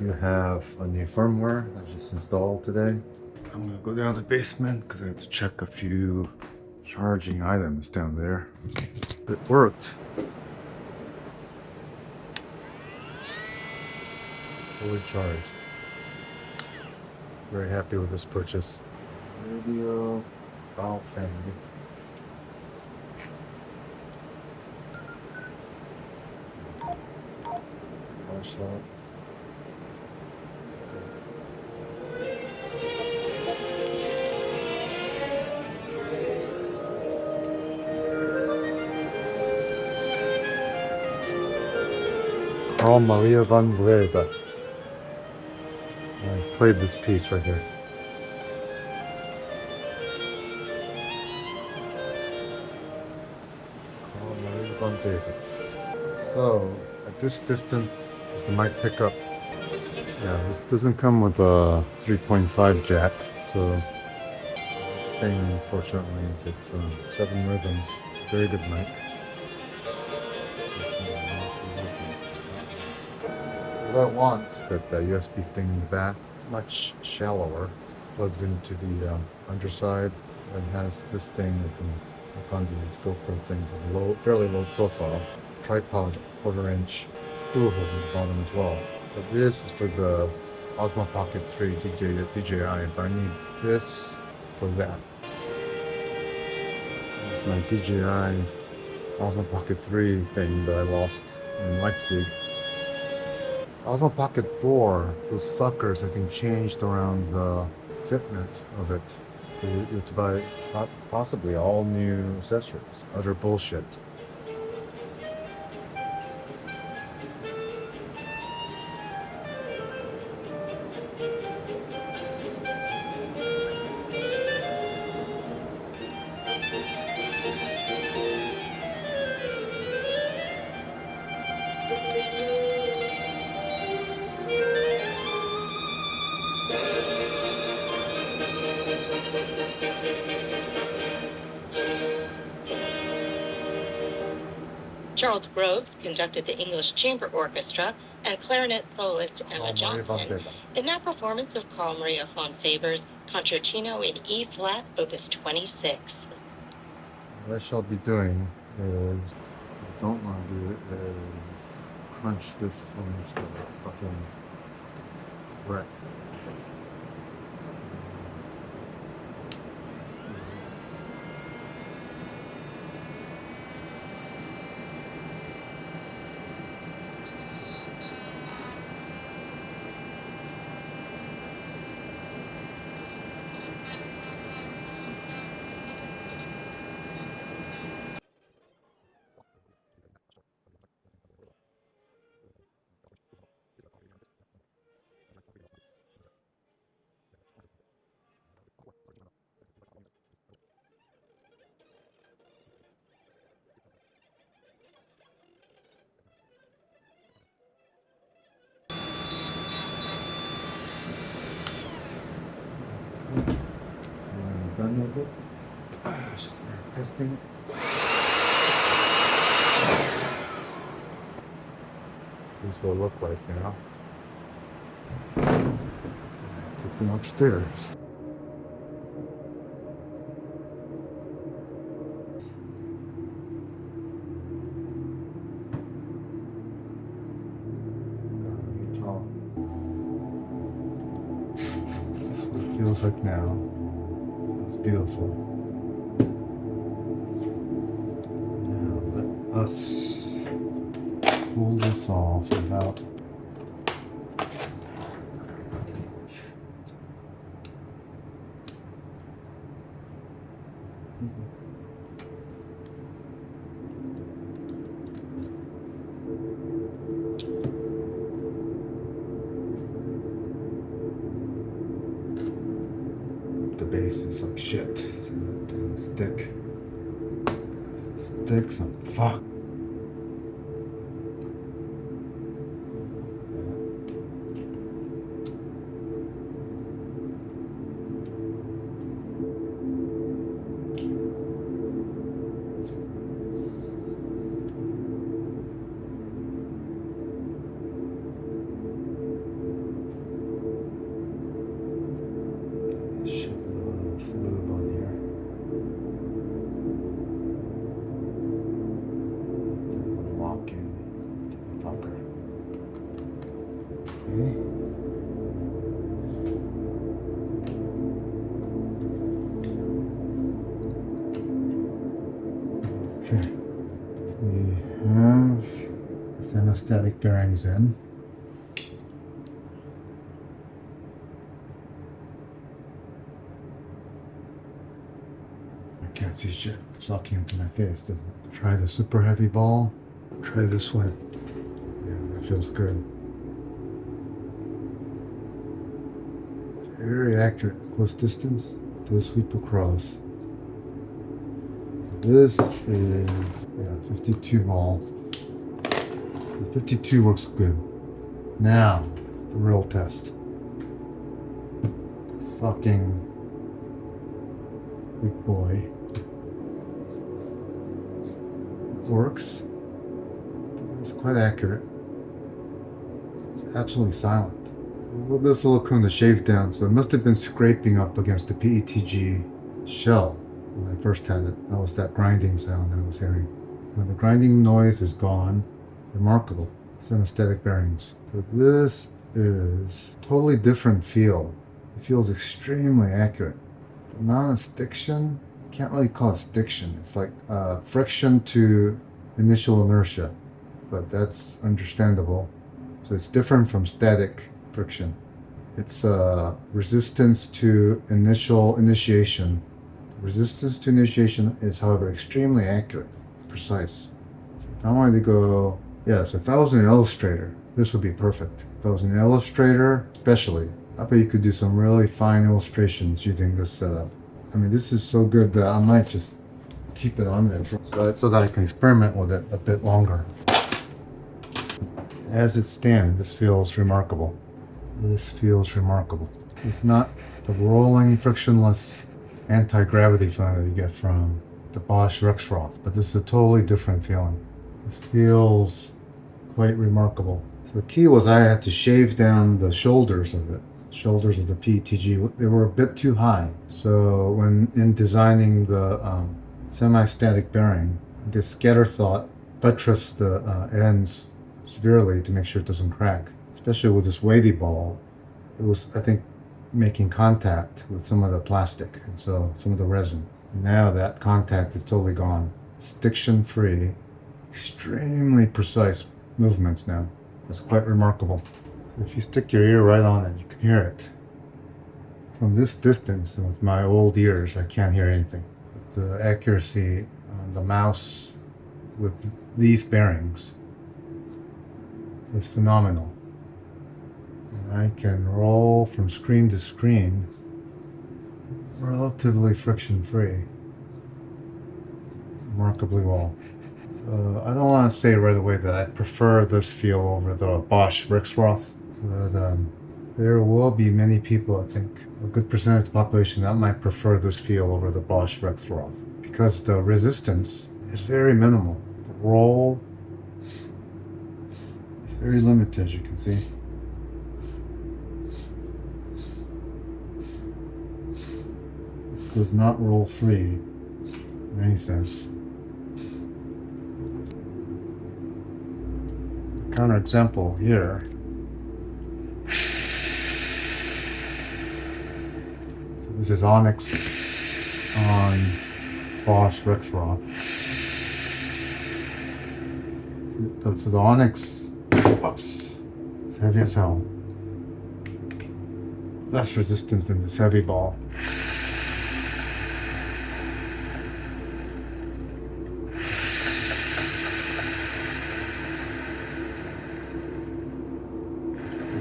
You have a new firmware I just installed today. I'm gonna go down to the basement because I have to check a few charging items down there. It worked. Fully charged. Very happy with this purchase. Radio, valve family. Flashlight. Carl Maria von Weber. I played this piece right here. Carl Maria von Weber. So, at this distance, does the mic pick up? Yeah, this doesn't come with a 3.5 jack, so this thing, unfortunately, gets 7 rhythms. Very good mic. What I want, that the USB thing in the back, much shallower, plugs into the underside, and has this thing that can hook onto this GoPro thing with a fairly low profile. Tripod, 1/4 inch screw hole at the bottom as well. But this is for the Osmo Pocket 3 DJI, but I need this for that. It's my DJI Osmo Pocket 3 thing that I lost in Leipzig. Osmo Pocket 4, those fuckers I think changed around the fitment of it. So you have to buy possibly all new accessories. Utter bullshit. Charles Groves conducted the English Chamber Orchestra and clarinet soloist Emma Johnson in that performance of Carl Maria von Weber's Concertino in E-flat, Opus 26. What I shall be doing is, I don't want to do it, is crunch this so much that it fucking wrecks. I'm done with it. Just testing. This is what it look like now. Take them upstairs. That's what it feels like now. It's beautiful. Now let us pull this off without the base is like shit, so it doesn't stick. Sticks and fuck. Okay, we have semistatic bearings in. I can't see shit. It's locking into my face, doesn't it? Try the super heavy ball. Try this one. Yeah, that feels good. Very accurate. Close distance. Does sweep across. This is 52 ball. The 52 works good. Now, the real test. Fucking big boy. It works. It's quite accurate. Absolutely silent. A little bit of silicone to shave down, so it must have been scraping up against the PETG shell when I first had it. That was that grinding sound I was hearing. When the grinding noise is gone, remarkable. Semistatic bearings. So this is a totally different feel. It feels extremely accurate. The amount of stiction, can't really call it stiction. It's like friction to initial inertia, but that's understandable. So it's different from static friction. It's resistance to initiation. Resistance to initiation is, however, extremely accurate, precise. If I wanted to go, yes, if I was an illustrator, this would be perfect. If I was an illustrator, especially, I bet you could do some really fine illustrations using this setup. I mean, this is so good that I might just keep it on there so that I can experiment with it a bit longer. As it stands, this feels remarkable. This feels remarkable. It's not the rolling, frictionless anti-gravity feeling that you get from the Bosch Rexroth, but this is a totally different feeling. This feels quite remarkable. So the key was I had to shave down the shoulders of it. Shoulders of the PETG, they were a bit too high. So when in designing the semi-static bearing, the scatterthought buttressed the ends severely to make sure it doesn't crack. Especially with this weighty ball, it was, I think, making contact with some of the plastic and so some of the resin. Now that contact is totally gone. Stiction free, extremely precise movements now. It's quite remarkable. If you stick your ear right on it, you can hear it. From this distance, and with my old ears, I can't hear anything. But the accuracy on the mouse with these bearings is phenomenal. And I can roll from screen to screen relatively friction-free, remarkably well. So I don't want to say right away that I prefer this feel over the Bosch Rexroth, but there will be many people, I think, a good percentage of the population that might prefer this feel over the Bosch Rexroth because the resistance is very minimal. The roll is very limited, as you can see. It does not roll free in any sense. A counterexample here. So this is Onyx on Bosch Rexroth. So the Onyx, whoops, it's heavy as hell. Less resistance than this heavy ball.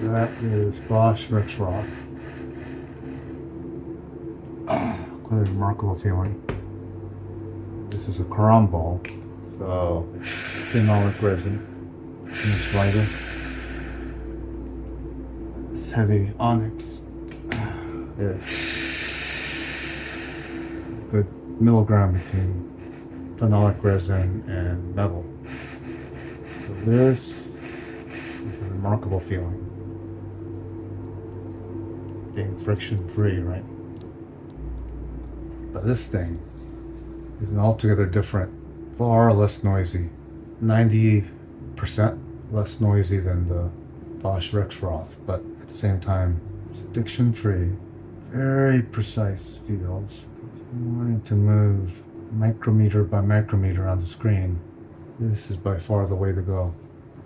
That is Bosch Rexroth. Quite a remarkable feeling. This is a chrome ball, so phenolic resin, much lighter. This heavy Onyx is a good milligram between phenolic resin and metal. So this is a remarkable feeling. Being friction free, right? But this thing is an altogether different, far less noisy, 90% less noisy than the Bosch Rexroth, but at the same time, stiction free, very precise feels. Wanting to move micrometer by micrometer on the screen, this is by far the way to go.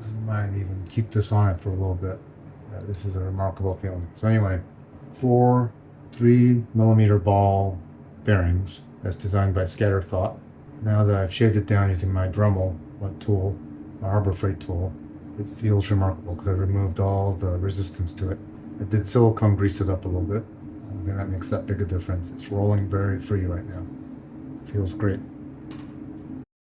I might even keep this on it for a little bit. This is a remarkable feeling. So anyway, 4 3mm ball bearings that's designed by Scatterthought. Now that I've shaved it down using my Dremel tool, my Harbor Freight tool, it feels remarkable because I removed all the resistance to it. I did silicone grease it up a little bit. I think that makes that big a difference. It's rolling very free right now. Feels great.